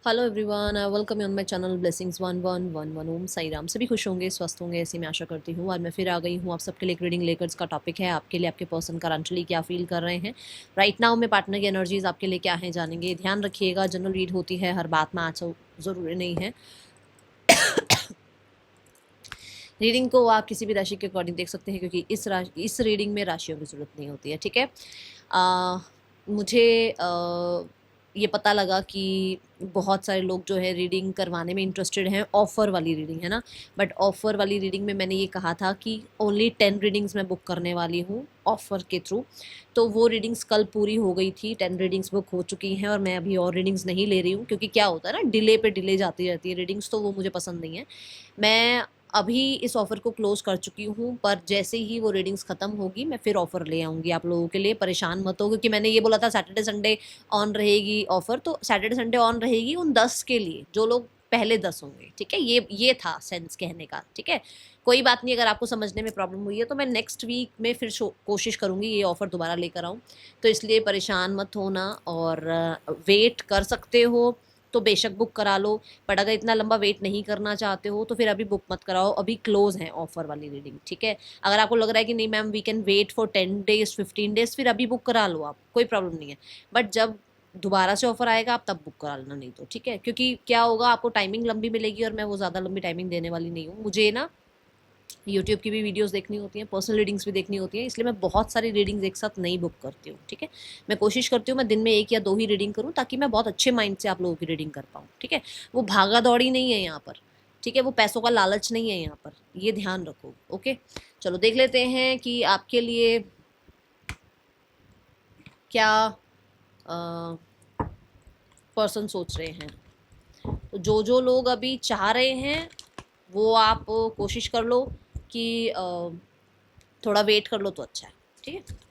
Hello everyone, welcome on my channel blessings 1111 ओम साई राम। सभी खुश होंगे, स्वस्थ होंगे, ऐसी मैं आशा करती हूँ। आज मैं फिर आ गई हूँ आप सबके लिए एक रीडिंग लेकर। इसका टॉपिक है आपके लिए आपके पर्सन करंटली क्या फील कर रहे हैं राइट नाउ में। पार्टनर की एनर्जीज आपके लिए क्या है जानेंगे। ध्यान रखिएगा, जनरल रीड होती है, हर बात में आज ज़रूरी नहीं है। रीडिंग को आप किसी भी राशि के अकॉर्डिंग देख सकते हैं, क्योंकि इस रीडिंग में राशियों की ज़रूरत नहीं होती है। ठीक है। मुझे ये पता लगा कि बहुत सारे लोग जो है रीडिंग करवाने में इंटरेस्टेड हैं, ऑफ़र वाली रीडिंग है ना। बट ऑफ़र वाली रीडिंग में मैंने ये कहा था कि ओनली 10 रीडिंग्स मैं बुक करने वाली हूँ ऑफ़र के थ्रू। तो वो रीडिंग्स कल पूरी हो गई थी, 10 रीडिंग्स बुक हो चुकी हैं और मैं अभी और रीडिंग्स नहीं ले रही हूँ, क्योंकि क्या होता है ना, डिले पे डिले जाती रहती है रीडिंग्स, तो वो मुझे पसंद नहीं है। मैं अभी इस ऑफ़र को क्लोज़ कर चुकी हूँ, पर जैसे ही वो रीडिंग्स ख़त्म होगी मैं फिर ऑफ़र ले आऊँगी आप लोगों के लिए। परेशान मत हो, क्योंकि मैंने ये बोला था सैटरडे संडे ऑन रहेगी ऑफ़र, तो सैटरडे संडे ऑन रहेगी उन 10 के लिए जो लोग पहले 10 होंगे। ठीक है, ये था सेंस कहने का। ठीक है, कोई बात नहीं, अगर आपको समझने में प्रॉब्लम हुई है तो मैं नेक्स्ट वीक में फिर कोशिश करूँगी ये ऑफ़र दोबारा लेकर आऊँ। तो इसलिए परेशान मत होना, और वेट कर सकते हो तो बेशक बुक करा लो। बट अगर इतना लंबा वेट नहीं करना चाहते हो तो फिर अभी बुक मत कराओ, अभी क्लोज़ है ऑफ़र वाली रीडिंग। ठीक है, अगर आपको लग रहा है कि नहीं ma'am we can wait for 10 days 15 days, फिर अभी बुक करा लो आप, कोई प्रॉब्लम नहीं है। बट जब दोबारा से ऑफ़र आएगा आप तब बुक करा लेना, नहीं तो ठीक है। क्योंकि क्या होगा, आपको टाइमिंग लंबी मिलेगी और मैं वो ज़्यादा लंबी टाइमिंग देने वाली नहीं हूँ। मुझे ना यूट्यूब की भी वीडियोस देखनी होती हैं, पर्सनल रीडिंग्स भी देखनी होती हैं, इसलिए मैं बहुत सारी रीडिंग्स एक साथ नहीं बुक करती हूँ। ठीक है, मैं कोशिश करती हूँ मैं दिन में 1 या 2 ही रीडिंग करूँ, ताकि मैं बहुत अच्छे माइंड से आप लोगों की रीडिंग कर पाऊँ। ठीक है, वो भागा दौड़ी नहीं है यहाँ पर। ठीक है, वो पैसों का लालच नहीं है यहाँ पर, ये ध्यान रखो। ओके, चलो देख लेते हैं कि आपके लिए क्या पर्सन सोच रहे हैं। तो जो लोग अभी चाह रहे हैं वो आप कोशिश कर लो कि थोड़ा वेट कर लो तो अच्छा है। ठीक है,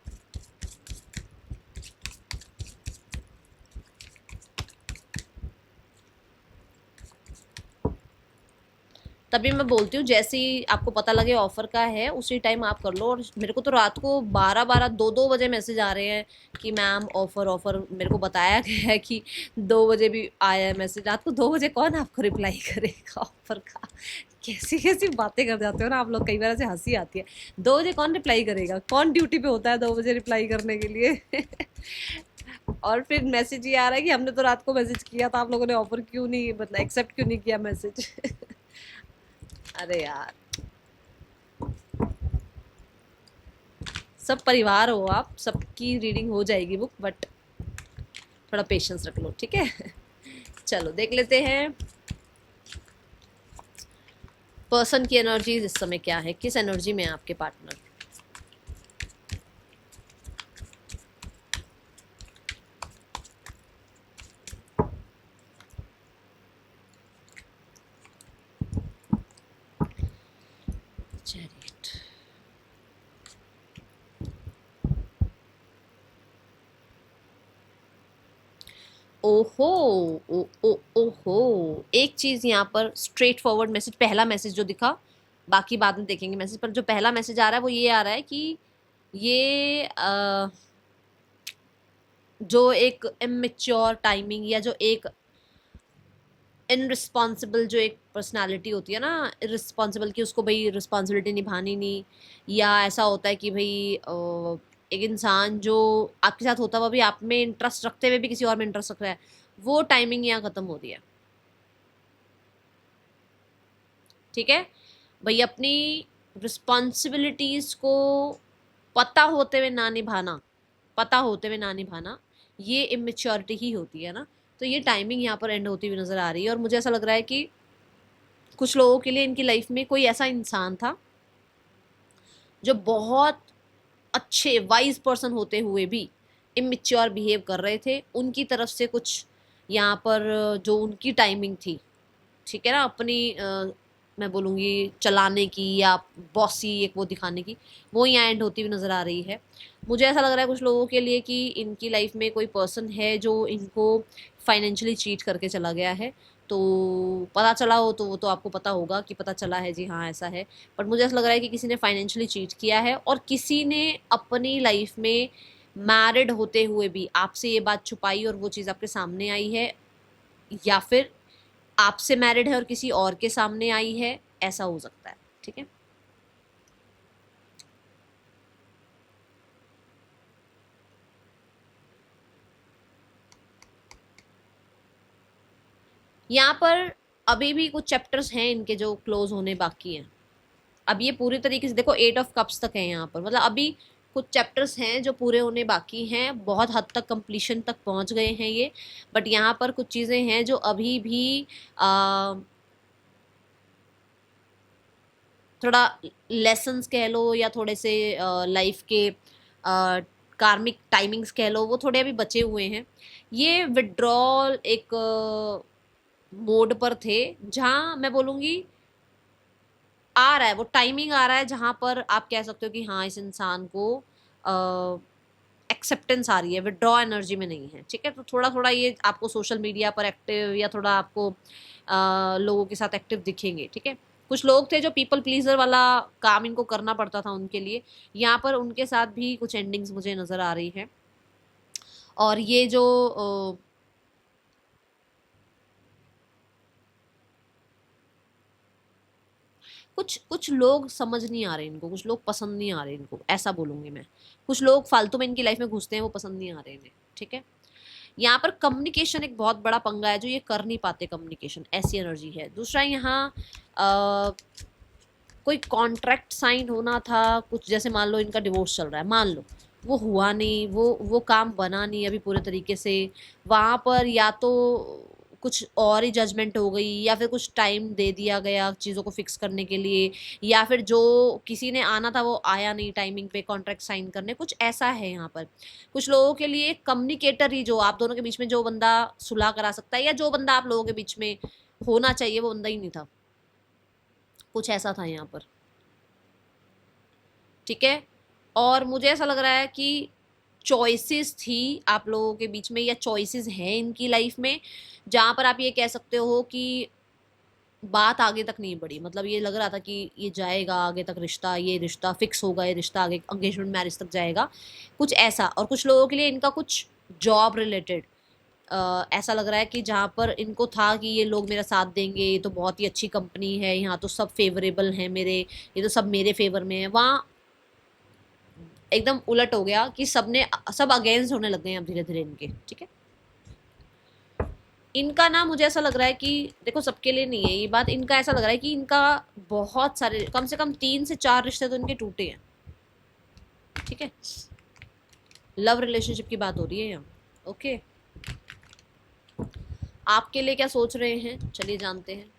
तभी मैं बोलती हूँ जैसे ही आपको पता लगे ऑफर का है उसी टाइम आप कर लो। और मेरे को तो रात को 12-2 बजे मैसेज आ रहे हैं कि मैम ऑफर ऑफर, मेरे को बताया गया है कि 2 बजे भी आया है मैसेज। रात को 2 बजे कौन आपको रिप्लाई करेगा ऑफर का? कैसी कैसी बातें कर जाते हो ना आप लोग, कई बार ऐसे हंसी आती है। 2 बजे कौन रिप्लाई करेगा? कौन ड्यूटी पे होता है 2 बजे रिप्लाई करने के लिए? और फिर मैसेज ये आ रहा है कि हमने तो रात को मैसेज किया था, आप लोगों ने ऑफर क्यों नहीं मतलब एक्सेप्ट क्यों नहीं किया मैसेज? अरे यार, सब परिवार हो आप, सबकी रीडिंग हो जाएगी बुक, बट थोड़ा पेशेंस रख लो। ठीक है, चलो देख लेते हैं पर्सन की एनर्जी इस समय क्या है, किस एनर्जी में है आपके पार्टनर। चैरियट, ओहो, ओ ओ ओहो, एक चीज यहाँ पर स्ट्रेट फॉरवर्ड मैसेज, पहला मैसेज जो दिखा, बाकी बाद में देखेंगे मैसेज, पर जो पहला मैसेज आ रहा है वो ये आ रहा है कि ये जो एक इमेच्योर टाइमिंग या जो एक इनरिस्पॉन्सिबल जो एक पर्सनालिटी होती है ना, इरिस्पॉन्सिबल, कि उसको भाई रिस्पॉन्सिबिलिटी निभानी नहीं, या ऐसा होता है कि भाई एक इंसान जो आपके साथ होता हुआ भी आप में इंटरेस्ट रखते हुए भी किसी और में इंटरेस्ट रख रहा है, वो टाइमिंग यहाँ खत्म हो रही है। ठीक है, भाई अपनी रिस्पॉन्सिबिलिटीज को पता होते हुए ना निभाना, पता होते हुए ना निभाना, ये इमेच्योरिटी ही होती है ना। तो ये टाइमिंग यहाँ पर एंड होती हुई नजर आ रही है, और मुझे ऐसा लग रहा है कि कुछ लोगों के लिए इनकी लाइफ में कोई ऐसा इंसान था जो बहुत अच्छे वाइज पर्सन होते हुए भी इमेच्योर बिहेव कर रहे थे। उनकी तरफ से कुछ यहाँ पर जो उनकी टाइमिंग थी, ठीक है ना, अपनी मैं बोलूँगी चलाने की या बॉसी एक वो दिखाने की, वो यहाँ एंड होती हुई नज़र आ रही है। मुझे ऐसा लग रहा है कुछ लोगों के लिए कि इनकी लाइफ में कोई पर्सन है जो इनको फाइनेंशियली चीट करके चला गया है। तो पता चला हो तो वो तो आपको पता होगा कि पता चला है, जी हाँ ऐसा है। बट मुझे ऐसा लग रहा है कि किसी ने फाइनेंशियली चीट किया है, और किसी ने अपनी लाइफ में मैरिड होते हुए भी आपसे ये बात छुपाई और वो चीज़ आपके सामने आई है। या फिर आपसे मैरिड है और किसी और के सामने आई है, ऐसा हो सकता है। ठीक है, यहाँ पर अभी भी कुछ चैप्टर्स हैं इनके जो क्लोज होने बाकी हैं। अब ये पूरी तरीके से देखो 8 ऑफ कप्स तक है यहाँ पर, मतलब अभी कुछ चैप्टर्स हैं जो पूरे होने बाकी हैं, बहुत हद तक कंप्लीशन तक पहुंच गए हैं ये। बट यहाँ पर कुछ चीज़ें हैं जो अभी भी थोड़ा लेसन्स कह लो या थोड़े से लाइफ के कार्मिक टाइमिंग्स कह लो, वो थोड़े अभी बचे हुए हैं। ये विड्रॉल एक मोड पर थे जहाँ मैं बोलूँगी आ रहा है, वो टाइमिंग आ रहा है जहाँ पर आप कह सकते हो कि हाँ इस इंसान को एक्सेप्टेंस आ रही है, विड्रॉ एनर्जी में नहीं है। ठीक है, तो थोड़ा थोड़ा ये आपको सोशल मीडिया पर एक्टिव या थोड़ा आपको लोगों के साथ एक्टिव दिखेंगे। ठीक है, कुछ लोग थे जो पीपल प्लीजर वाला काम इनको करना पड़ता था उनके लिए, यहाँ पर उनके साथ भी कुछ एंडिंग्स मुझे नज़र आ रही है। और ये जो कुछ कुछ लोग समझ नहीं आ रहे इनको, कुछ लोग पसंद नहीं आ रहे इनको, ऐसा बोलूँगी मैं। कुछ लोग फालतू में इनकी लाइफ में घुसते हैं, वो पसंद नहीं आ रहे इन्हें। ठीक है, यहाँ पर कम्युनिकेशन एक बहुत बड़ा पंगा है, जो ये कर नहीं पाते कम्युनिकेशन, ऐसी एनर्जी है। दूसरा यहाँ कोई कॉन्ट्रैक्ट साइन होना था कुछ, जैसे मान लो इनका डिवोर्स चल रहा है, मान लो वो हुआ नहीं, वो काम बना नहीं अभी पूरे तरीके से, वहाँ पर या तो कुछ और ही जजमेंट हो गई, या फिर कुछ टाइम दे दिया गया चीज़ों को फिक्स करने के लिए, या फिर जो किसी ने आना था वो आया नहीं टाइमिंग पे कॉन्ट्रैक्ट साइन करने, कुछ ऐसा है यहाँ पर। कुछ लोगों के लिए कम्युनिकेटर ही, जो आप दोनों के बीच में जो बंदा सुलह करा सकता है, या जो बंदा आप लोगों के बीच में होना चाहिए, वो बंदा ही नहीं था, कुछ ऐसा था यहाँ पर। ठीक है, और मुझे ऐसा लग रहा है कि चॉइसेस थी आप लोगों के बीच में, या चॉइसेस हैं इनकी लाइफ में, जहाँ पर आप ये कह सकते हो कि बात आगे तक नहीं बढ़ी। मतलब ये लग रहा था कि ये जाएगा आगे तक रिश्ता, ये रिश्ता फिक्स होगा, ये रिश्ता आगे एंगेजमेंट मैरिज तक जाएगा, कुछ ऐसा। और कुछ लोगों के लिए इनका कुछ जॉब रिलेटेड ऐसा लग रहा है कि जहाँ पर इनको था कि ये लोग मेरा साथ देंगे, ये तो बहुत ही अच्छी कंपनी है, यहाँ तो सब फेवरेबल हैं मेरे, ये तो सब मेरे फेवर में है, वहाँ एकदम उलट हो गया कि सब अगेंस्ट होने लग गए हैं अब धीरे धीरे इनके। ठीक है, इनका ना मुझे ऐसा लग रहा है कि देखो सबके लिए नहीं है ये बात, इनका ऐसा लग रहा है कि इनका बहुत सारे, कम से कम 3 से 4 रिश्ते तो इनके टूटे हैं। ठीक है, लव रिलेशनशिप की बात हो रही है यहाँ। ओके, आपके लिए क्या सोच रहे हैं, चलिए जानते हैं।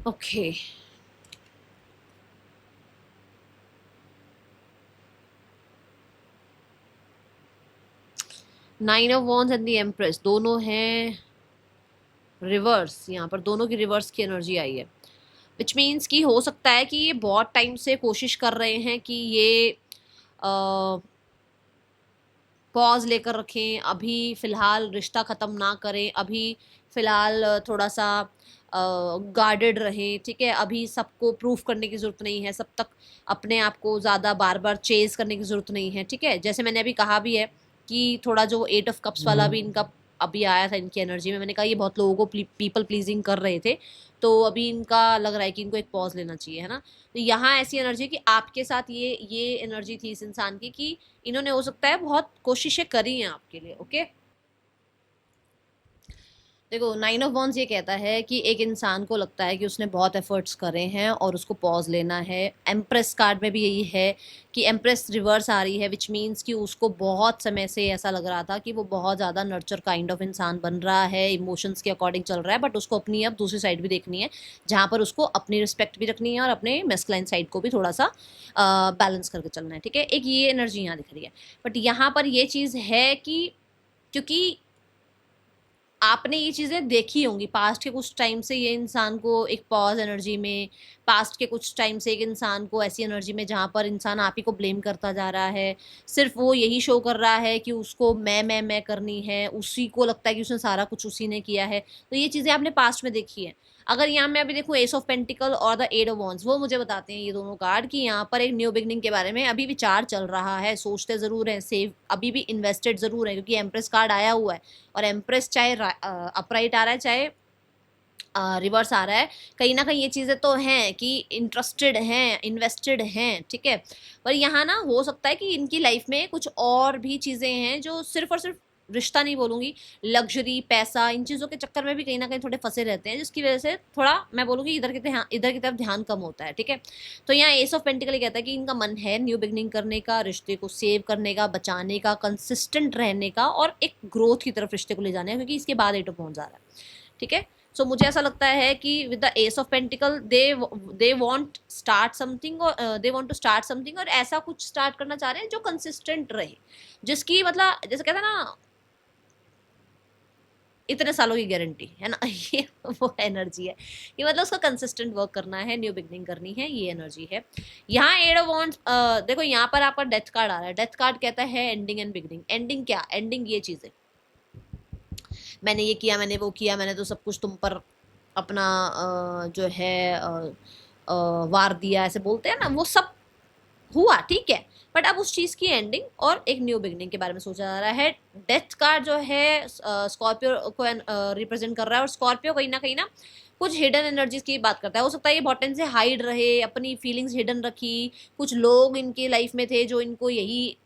Okay, 9 of wands and the empress दोनों हैं रिवर्स, यहाँ पर दोनों की रिवर्स की एनर्जी आई है, विच मीन्स कि हो सकता है कि ये बहुत टाइम से कोशिश कर रहे हैं कि ये पॉज लेकर रखें, अभी फ़िलहाल रिश्ता ख़त्म ना करें, अभी फ़िलहाल थोड़ा सा गार्डेड रहें। ठीक है, अभी सबको प्रूफ करने की ज़रूरत नहीं है, सब तक अपने आप को ज़्यादा बार बार चेज़ करने की ज़रूरत नहीं है। ठीक है, जैसे मैंने अभी कहा भी है कि थोड़ा जो 8 ऑफ कप्स वाला भी इनका अभी आया था इनकी एनर्जी में, मैंने कहा ये बहुत लोगों को पीपल प्लीजिंग कर रहे थे, तो अभी इनका लग रहा है कि इनको एक पॉज लेना चाहिए, है ना। तो यहाँ ऐसी एनर्जी है कि आपके साथ ये एनर्जी थी इस इंसान की कि इन्होंने हो सकता है बहुत कोशिशें करी हैं आपके लिए। ओके, देखो, 9 ऑफ वॉन्ड्स ये कहता है कि एक इंसान को लगता है कि उसने बहुत एफर्ट्स करे हैं और उसको पॉज लेना है। एम्प्रेस कार्ड में भी यही है कि एम्प्रेस रिवर्स आ रही है, विच मीन्स कि उसको बहुत समय से ऐसा लग रहा था कि वो बहुत ज़्यादा नर्चर काइंड ऑफ इंसान बन रहा है, इमोशंस के अकॉर्डिंग चल रहा है, बट उसको अपनी अब दूसरी साइड भी देखनी है, जहाँ पर उसको अपनी रिस्पेक्ट भी रखनी है और अपने मेस्कुलाइन साइड को भी थोड़ा सा बैलेंस करके चलना है। ठीक है, एक ये एनर्जी यहाँ दिख रही है। बट यहाँ पर ये चीज़ है कि क्योंकि आपने ये चीज़ें देखी होंगी पास्ट के कुछ टाइम से, ये इंसान को एक पॉज एनर्जी में, पास्ट के कुछ टाइम से एक इंसान को ऐसी एनर्जी में जहाँ पर इंसान आप ही को ब्लेम करता जा रहा है, सिर्फ वो यही शो कर रहा है कि उसको मैं करनी है, उसी को लगता है कि उसने सारा कुछ उसी ने किया है। तो ये चीज़ें आपने पास्ट में देखी है। अगर यहाँ मैं अभी देखूँ एस ऑफ पेंटिकल और द एट ऑफ वॉन्ड्स, वो मुझे बताते हैं ये दोनों कार्ड कि यहाँ पर एक न्यू बिगनिंग के बारे में अभी विचार चल रहा है, सोचते ज़रूर हैं, सेव अभी भी इन्वेस्टेड ज़रूर है, क्योंकि एम्प्रेस कार्ड आया हुआ है और एम्प्रेस चाहे अपराइट आ रहा है चाहे रिवर्स आ रहा है, कहीं ना कहीं ये चीज़ें तो हैं कि इंटरेस्टेड हैं, इन्वेस्टेड हैं। ठीक है, पर यहाँ ना हो सकता है कि इनकी लाइफ में कुछ और भी चीज़ें हैं जो सिर्फ और सिर्फ रिश्ता नहीं बोलूँगी, लग्जरी, पैसा, इन चीज़ों के चक्कर में भी कहीं ना कहीं थोड़े फंसे रहते हैं, जिसकी वजह से थोड़ा मैं बोलूँगी इधर की तरफ ध्यान कम होता है। ठीक है, तो यहाँ एस ऑफ पेंटिकल कहता है कि इनका मन है न्यू बिगनिंग करने का, रिश्ते को सेव करने का, बचाने का, कंसिस्टेंट रहने का और एक ग्रोथ की तरफ रिश्ते को ले जाने का, क्योंकि इसके बाद एट ऑफ वॉन्ड्स आ रहा है। ठीक है, सो मुझे ऐसा लगता है कि with the ace of pentacle they want start something, और they want to start something, और ऐसा कुछ स्टार्ट करना चाह रहे हैं जो कंसिस्टेंट रहे, जिसकी मतलब जैसे कहते हैं ना इतने सालों की गारंटी है ना ये वो एनर्जी है कि मतलब उसको कंसिस्टेंट वर्क करना है, न्यू बिगनिंग करनी है, ये एनर्जी है। यहाँ एट ऑफ वॉन्ड्स, देखो यहाँ पर आपका डेथ कार्ड आ रहा है। डेथ कार्ड कहता है एंडिंग एंड बिगनिंग। एंडिंग क्या? एंडिंग ये चीज़ है, मैंने ये किया, मैंने वो किया, मैंने तो सब कुछ तुम पर अपना जो है वार दिया, ऐसे बोलते हैं ना, वो सब हुआ, ठीक है, बट अब उस चीज़ की एंडिंग और एक न्यू बिगनिंग के बारे में सोचा जा रहा है। डेथ कार्ड जो है स्कॉर्पियो को रिप्रेजेंट कर रहा है, और स्कॉर्पियो कहीं ना कुछ हिडन एनर्जीज की बात करता है। हो सकता है ये बहुत टाइम से हाइड रहे, अपनी फीलिंग्स हिडन रखी, कुछ लोग इनके लाइफ में थे जो इनको यही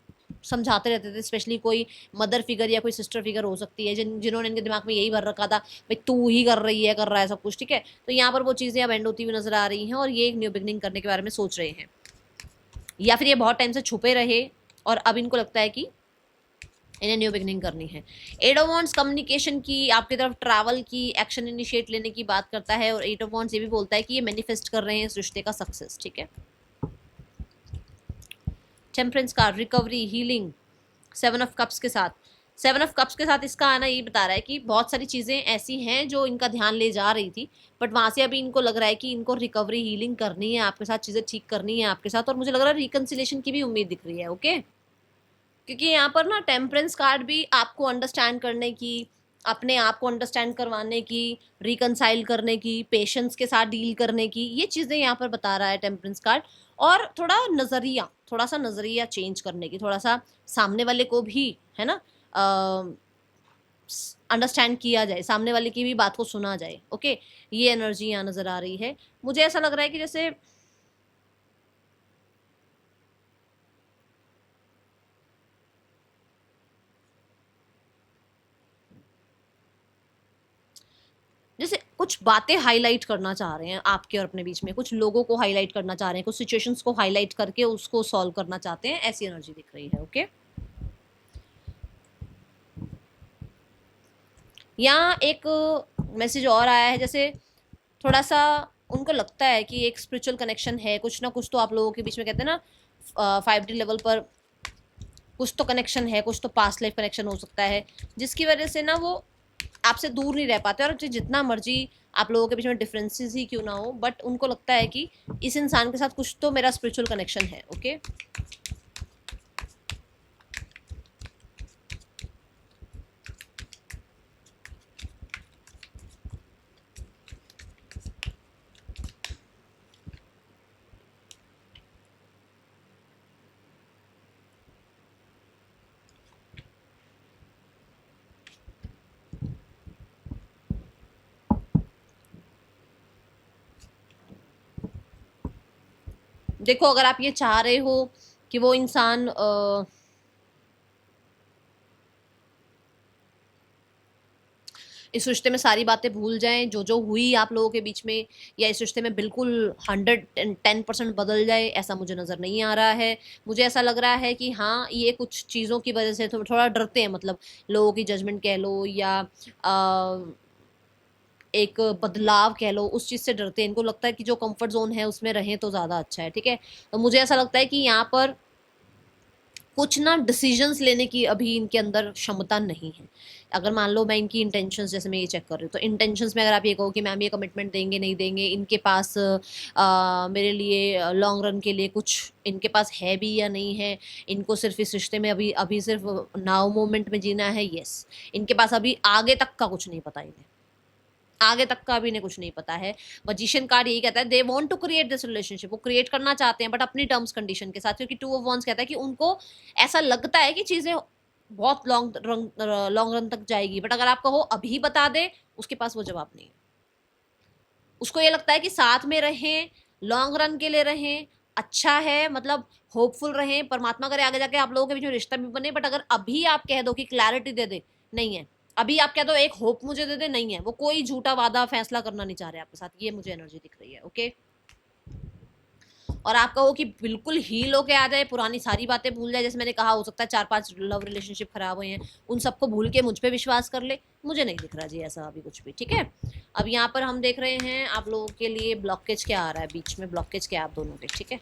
समझाते रहते थे, स्पेशली कोई मदर फिगर या कोई सिस्टर फिगर हो सकती है जिन्होंने इनके दिमाग में यही भर रखा था भाई तू ही कर रही है, कर रहा है सब कुछ। ठीक है, तो यहाँ पर वो चीज़ें अब एंड होती हुई नजर आ रही हैं और ये एक न्यू बिगनिंग करने के बारे में सोच रहे हैं, या फिर ये बहुत टाइम से छुपे रहे और अब इनको लगता है कि इन्हें न्यू बिगनिंग करनी है। एट ऑफ वॉन्ड्स कम्युनिकेशन की, आपकी तरफ ट्रैवल की, एक्शन इनिशिएट लेने की बात करता है, और एट ऑफ वॉन्ड्स ये भी बोलता है कि ये मैनिफेस्ट कर रहे हैं इस रिश्ते का सक्सेस। ठीक है, टेम्परेंस का रिकवरी, हीलिंग, 7 ऑफ कप्स के साथ, 7 ऑफ कप्स के साथ इसका आना ये बता रहा है कि बहुत सारी चीज़ें ऐसी हैं जो इनका ध्यान ले जा रही थी, बट वहाँ से अभी इनको लग रहा है कि इनको रिकवरी, हीलिंग करनी है, आपके साथ चीज़ें ठीक करनी है आपके साथ, और मुझे लग रहा है रिकन्सिलेशन की भी उम्मीद दिख रही है। ओके, क्योंकि यहाँ पर ना टेम्परेंस कार्ड भी आपको अंडरस्टैंड करने की, अपने आप को अंडरस्टैंड करवाने की, रिकनसाइल करने की, पेशेंस के साथ डील करने की, ये चीज़ें यहाँ पर बता रहा है टेम्परेंस कार्ड। और थोड़ा सा नज़रिया चेंज करने की, थोड़ा सा सामने वाले को भी, है ना, अंडरस्टैंड किया जाए, सामने वाले की भी बात को सुना जाए। ओके, ये एनर्जी यहाँ नज़र आ रही है। मुझे ऐसा लग रहा है कि जैसे जैसे कुछ बातें हाईलाइट करना चाह रहे हैं आपके और अपने बीच में, कुछ लोगों को हाईलाइट करना चाह रहे हैं, कुछ सिचुएशंस को हाईलाइट करके उसको सॉल्व करना चाहते हैं, ऐसी एनर्जी दिख रही है। ओके, यहाँ एक मैसेज और आया है, जैसे थोड़ा सा उनको लगता है कि एक स्पिरिचुअल कनेक्शन है, कुछ ना कुछ तो आप लोगों के बीच में, कहते हैं ना 5D लेवल पर कुछ तो कनेक्शन है, कुछ तो पास्ट लाइफ कनेक्शन हो सकता है, जिसकी वजह से ना वो आपसे दूर नहीं रह पाते, और जितना मर्जी आप लोगों के बीच में डिफरेंसेस ही क्यों ना हो, बट उनको लगता है कि इस इंसान के साथ कुछ तो मेरा स्पिरिचुअल कनेक्शन है। ओके, देखो अगर आप ये चाह रहे हो कि वो इंसान इस रिश्ते में सारी बातें भूल जाएं, जो हुई आप लोगों के बीच में, या इस रिश्ते में बिल्कुल 110% बदल जाए, ऐसा मुझे नज़र नहीं आ रहा है। मुझे ऐसा लग रहा है कि हाँ, ये कुछ चीज़ों की वजह से थोड़ा डरते हैं, मतलब लोगों की जजमेंट कह लो या एक बदलाव कह लो, उस चीज़ से डरते हैं। इनको लगता है कि जो कंफर्ट जोन है उसमें रहें तो ज़्यादा अच्छा है, ठीक है। तो मुझे ऐसा लगता है कि यहाँ पर कुछ ना डिसीजंस लेने की अभी इनके अंदर क्षमता नहीं है। अगर मान लो मैं इनकी इंटेंशंस, जैसे मैं ये चेक कर रही हूँ, तो इंटेंशंस में अगर आप ये कहो कि मैम ये कमिटमेंट देंगे नहीं देंगे, इनके पास मेरे लिए लॉन्ग रन के लिए कुछ इनके पास है भी या नहीं है, इनको सिर्फ इस रिश्ते में अभी अभी सिर्फ नाउ मोमेंट में जीना है, यस। इनके पास अभी आगे तक का कुछ नहीं पता, इन्हें आगे तक का भी इन्हें कुछ नहीं पता है। मजिशियन कार्ड यही कहता है, they want to create this relationship, वो क्रिएट करना चाहते हैं बट अपनी टर्म्स कंडीशन के साथ, क्योंकि 2 ऑफ वंस कहता है कि उनको ऐसा लगता है कि चीजें बहुत लॉन्ग रन तक जाएगी, बट अगर आप कहो अभी बता दे, उसके पास वो जवाब नहीं है। उसको ये लगता है कि साथ में रहें, लॉन्ग रन के लिए रहें, अच्छा है, मतलब होपफुल रहें, परमात्मा करे आगे जाके आप लोगों के बीच में रिश्ता भी बने, बट अगर अभी आप कह दो कि क्लैरिटी दे दे, नहीं है। अभी आप कह दो एक होप मुझे दे दे, नहीं है। वो कोई झूठा वादा फैसला करना नहीं चाह रहे आपके साथ, ये मुझे एनर्जी दिख रही है, ओके। और आप कहो कि बिल्कुल हील होके आ जाए, पुरानी सारी बातें भूल जाए, जैसे मैंने कहा हो सकता है 4-5 लव रिलेशनशिप खराब हुए हैं, उन सबको भूल के मुझ पे विश्वास कर ले, मुझे नहीं दिख रहा जी ऐसा अभी कुछ भी, ठीक है। अब यहाँ पर हम देख रहे हैं आप लोगों के लिए ब्लॉकेज क्या आ रहा है, बीच में ब्लॉकेज क्या है आप दोनों के, ठीक है।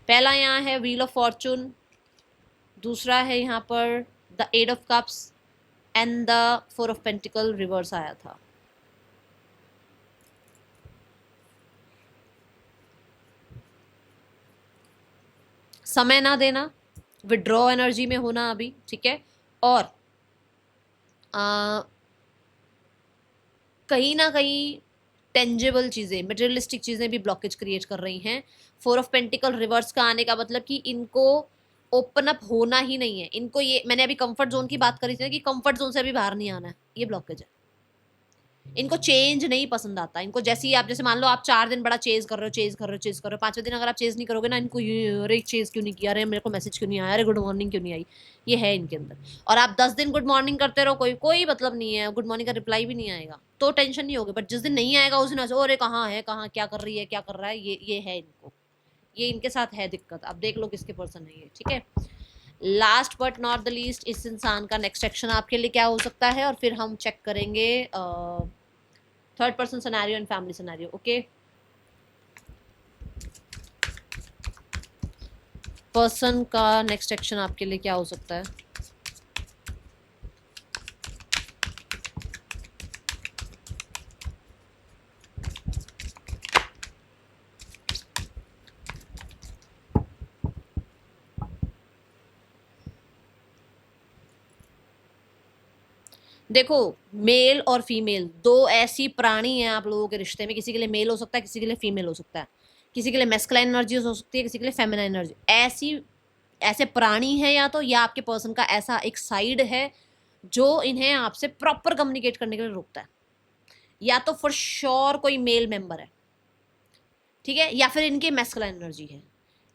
पहला यहाँ है व्हील ऑफ फॉर्चून, दूसरा है यहाँ पर the 8 of cups and the 4 of pentacle reverse आया था। समय ना देना, विड्रॉ एनर्जी में होना अभी, ठीक है। और कहीं ना कहीं टेंजेबल चीज़ें, मटेरियलिस्टिक चीज़ें भी ब्लॉकेज क्रिएट कर रही हैं। 4 ऑफ पेंटिकल रिवर्स का आने का मतलब कि इनको ओपन अप होना ही नहीं है। इनको ये, मैंने अभी कंफर्ट जोन की बात करी थी ना, कि कंफर्ट जोन से अभी बाहर नहीं आना है, ये ब्लॉकेज है। इनको चेंज नहीं पसंद आता। इनको जैसे ही आप, जैसे मान लो आप 4 दिन बड़ा चेज कर रहे हो, चेज कर रहे हो, चेज कर रहे हो, 5वें दिन अगर आप चेज नहीं करोगे ना, इनको अरे चेज क्यों नहीं किया, अरे मेरे को मैसेज क्यों नहीं आया, अरे गुड मॉर्निंग क्यों नहीं आई, ये है इनके अंदर। और आप 10 दिन गुड मॉर्निंग करते रहो, कोई कोई मतलब नहीं है, गुड मॉर्निंग का रिप्लाई भी नहीं आएगा तो टेंशन नहीं होगी, बट जिस दिन नहीं आएगा उस दिन ऐसे, अरे कहाँ है, कहाँ क्या कर रही है, क्या कर रहा है, ये है इनको, ये इनके साथ है दिक्कत। आप देख लो किसके पर्सन है ये, ठीक है। Last but not the least, इस इंसान का नेक्स्ट एक्शन आपके लिए क्या हो सकता है, और फिर हम चेक करेंगे third person scenario and family scenario, okay. Person का नेक्स्ट एक्शन आपके लिए क्या हो सकता है। देखो, मेल और फीमेल दो ऐसी प्राणी हैं आप लोगों के रिश्ते में, किसी के लिए मेल हो सकता है, किसी के लिए फीमेल हो सकता है, किसी के लिए मैस्कुलाइन एनर्जी हो सकती है, किसी के लिए फेमिनाइन एनर्जी, ऐसी ऐसे प्राणी है, या तो या आपके पर्सन का ऐसा एक साइड है जो इन्हें आपसे प्रॉपर कम्युनिकेट करने के लिए रोकता है, या तो फॉर श्योर कोई मेल मेंबर है, ठीक है, या फिर इनकी मैस्कुलाइन एनर्जी है,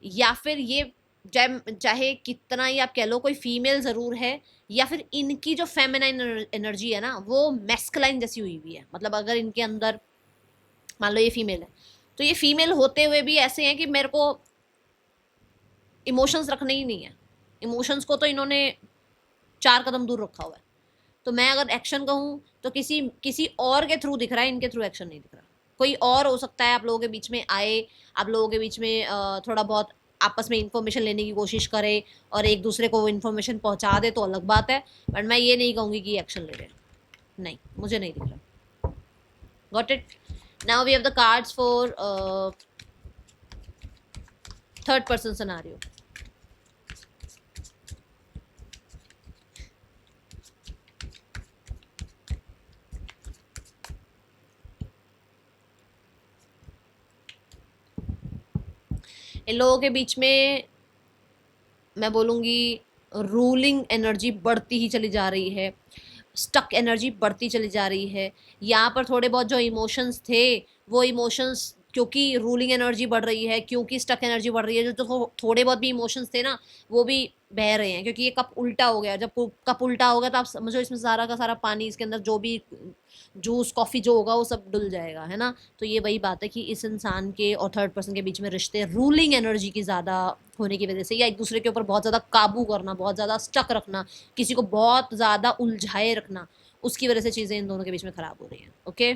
या फिर ये चाहे कितना ही आप कह लो कोई फीमेल जरूर है, या फिर इनकी जो फेमिनाइन एनर्जी है ना वो मैस्कुलाइन जैसी हुई हुई है। मतलब अगर इनके अंदर मान लो ये फीमेल है, तो ये फीमेल होते हुए भी ऐसे हैं कि मेरे को इमोशंस रखने ही नहीं है, इमोशंस को तो इन्होंने 4 कदम दूर रखा हुआ है। तो मैं अगर एक्शन कहूँ तो किसी और के थ्रू दिख रहा है, इनके थ्रू एक्शन नहीं दिख रहा। कोई और हो सकता है आप लोगों के बीच में आए, आप लोगों के बीच में थोड़ा बहुत आपस में इंफॉर्मेशन लेने की कोशिश करे और एक दूसरे को वो इन्फॉर्मेशन पहुंचा दे तो अलग बात है, बट मैं ये नहीं कहूँगी कि एक्शन ले रहे हैं, नहीं, मुझे नहीं दिख रहा। Got it. Now we have the cards for third person scenario. इन लोगों के बीच में मैं बोलूँगी रूलिंग एनर्जी बढ़ती ही चली जा रही है, स्टक एनर्जी बढ़ती चली जा रही है। यहाँ पर थोड़े बहुत जो इमोशंस थे वो इमोशंस क्योंकि रूलिंग एनर्जी बढ़ रही है, क्योंकि स्टक एनर्जी बढ़ रही है, जो तो थोड़े बहुत भी इमोशंस थे ना वो भी बह रहे हैं, क्योंकि ये कप उल्टा हो गया। जब कप उल्टा हो गया तो आप समझो इसमें सारा का सारा पानी, इसके अंदर जो भी जूस कॉफी जो होगा वो सब डुल जाएगा, है ना। तो ये वही बात है कि इस इंसान के और थर्ड पर्सन के बीच में रिश्ते रूलिंग एनर्जी की ज्यादा होने की वजह से, या एक दूसरे के ऊपर बहुत ज्यादा काबू करना, बहुत ज्यादा स्टक रखना, किसी को बहुत ज्यादा उलझाए रखना, उसकी वजह से चीजें इन दोनों के बीच में खराब हो रही हैं। ओके,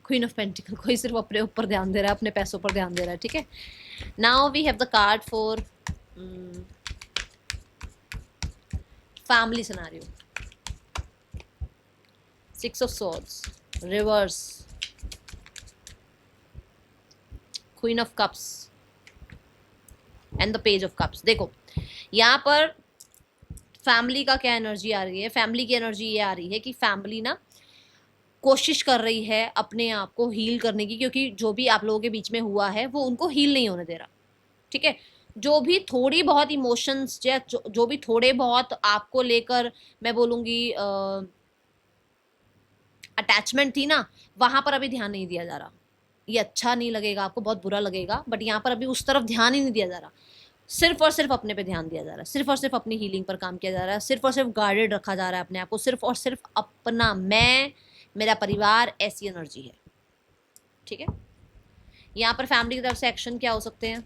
क्वीन ऑफ पेंटिकल, कोई सिर्फ अपने ऊपर ध्यान दे रहा है, अपने पैसों पर ध्यान दे रहा है, ठीक है। Now we have the card for family scenario. Six of swords, reverse, queen of cups and the page of cups. देखो यहाँ पर फैमिली का क्या एनर्जी आ रही है, फैमिली की एनर्जी ये आ रही है कि फैमिली ना कोशिश कर रही है अपने आप को हील करने की, क्योंकि जो भी आप लोगों के बीच में हुआ है वो उनको हील नहीं होने दे रहा, ठीक है। जो भी थोड़ी बहुत इमोशंस या जो भी थोड़े बहुत आपको लेकर मैं बोलूंगी अटैचमेंट थी ना, वहां पर अभी ध्यान नहीं दिया जा रहा। ये अच्छा नहीं लगेगा आपको, बहुत बुरा लगेगा, बट यहाँ पर अभी उस तरफ ध्यान ही नहीं दिया जा रहा। सिर्फ और सिर्फ अपने पे ध्यान दिया जा रहा है, सिर्फ और सिर्फ अपनी हीलिंग पर काम किया जा रहा है, सिर्फ और सिर्फ गार्डेड रखा जा रहा है अपने आप को, सिर्फ और सिर्फ अपना मैं, मेरा परिवार, ऐसी एनर्जी है, ठीक है। यहाँ पर फैमिली की तरफ से एक्शन क्या हो सकते हैं?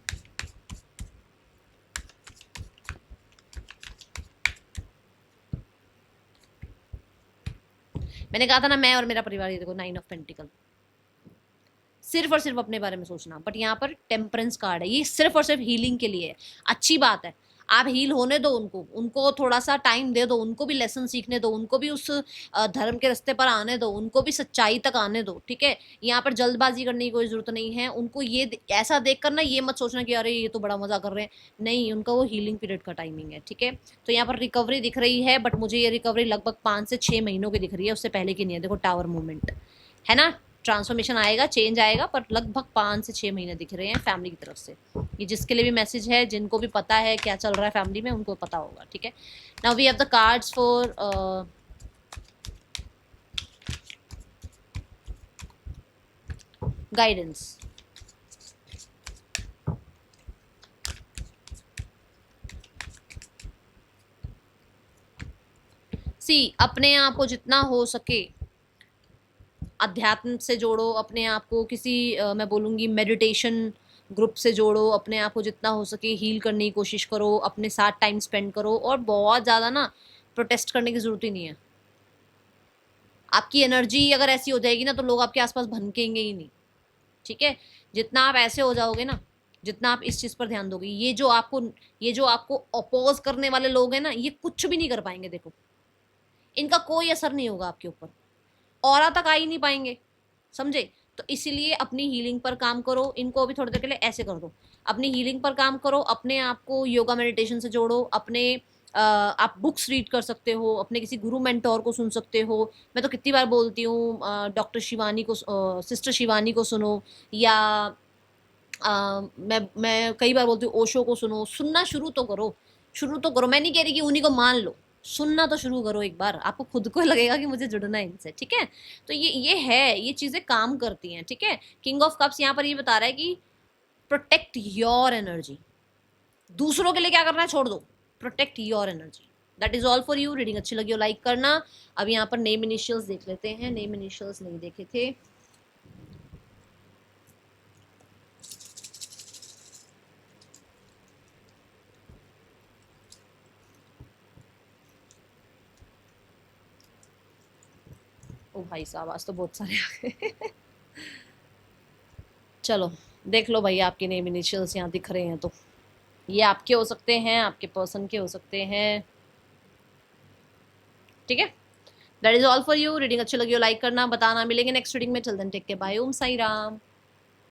मैंने कहा था ना, मैं और मेरा परिवार, ये देखो 9 ऑफ पेंटिकल, सिर्फ और सिर्फ अपने बारे में सोचना। बट यहाँ पर टेम्परेंस कार्ड है, ये सिर्फ और सिर्फ हीलिंग के लिए है। अच्छी बात है, आप हील होने दो उनको, उनको थोड़ा सा टाइम दे दो, उनको भी लेसन सीखने दो, उनको भी उस धर्म के रास्ते पर आने दो, उनको भी सच्चाई तक आने दो, ठीक है। यहाँ पर जल्दबाजी करने की कोई जरूरत नहीं है। उनको ये ऐसा देख कर ना ये मत सोचना कि अरे ये तो बड़ा मजा कर रहे हैं, नहीं, उनका वो हीलिंग पीरियड का टाइमिंग है, ठीक है। तो यहाँ पर रिकवरी दिख रही है, बट मुझे ये रिकवरी लगभग 5 से 6 महीनों की दिख रही है, उससे पहले की नहीं है। देखो टावर मूवमेंट है ना, ट्रांसफॉर्मेशन आएगा, चेंज आएगा, पर लगभग 5 से 6 महीने दिख रहे हैं फैमिली की तरफ से। ये जिसके लिए भी मैसेज है, जिनको भी पता है क्या चल रहा है फैमिली में, उनको पता होगा, ठीक है। Now we have the cards for guidance. See, अपने आप को जितना हो सके अध्यात्म से जोड़ो, अपने आप को किसी मैं बोलूँगी मेडिटेशन ग्रुप से जोड़ो, अपने आप को जितना हो सके हील करने की कोशिश करो, अपने साथ टाइम स्पेंड करो, और बहुत ज़्यादा ना प्रोटेस्ट करने की ज़रूरत ही नहीं है। आपकी एनर्जी अगर ऐसी हो जाएगी ना तो लोग आपके आसपास भनकेंगे ही नहीं, ठीक है। जितना आप ऐसे हो जाओगे ना, जितना आप इस चीज़ पर ध्यान दोगे, ये जो आपको अपोज करने वाले लोग हैं ना, ये कुछ भी नहीं कर पाएंगे। देखो इनका कोई असर नहीं होगा आपके ऊपर, औरा तक आ ही नहीं पाएंगे, समझे। तो इसीलिए अपनी हीलिंग पर काम करो। इनको अभी थोड़ी देर के लिए ऐसे कर दो, अपनी हीलिंग पर काम करो, अपने आप को योगा मेडिटेशन से जोड़ो, अपने आप बुक्स रीड कर सकते हो, अपने किसी गुरु मेंटोर को सुन सकते हो। मैं तो कितनी बार बोलती हूँ डॉक्टर शिवानी को, सिस्टर शिवानी को सुनो, या मैं कई बार बोलती हूँ ओशो को सुनो। सुनना शुरू तो करो, शुरू तो करो। मैं नहीं कह रही कि उन्हीं को मान लो, सुनना तो शुरू करो एक बार, आपको खुद को लगेगा कि मुझे जुड़ना है इनसे, ठीक है। तो ये है, ये चीजें काम करती हैं, ठीक है। किंग ऑफ कप्स यहाँ पर ये बता रहा है कि प्रोटेक्ट योर एनर्जी, दूसरों के लिए क्या करना है छोड़ दो, protect your energy. That is all for you. Reading अच्छी लगी हो लाइक करना। अब यहाँ पर नेम इनिशियल्स देख लेते हैं, नेम इनिशियल्स नहीं देखे थे। ओ भाई साहब, आज तो बहुत सारे आ गए। चलो देख लो भाई, आपके नेम इनिशियल्स यहाँ दिख रहे हैं तो ये आपके हो सकते हैं, आपके पर्सन के हो सकते हैं, ठीक है। That is all for you. Reading अच्छी लगी हो लाइक करना, बताना। मिलेंगे नेक्स्ट रीडिंग में, चल देन टेक केयर, बाय, ओम साई राम।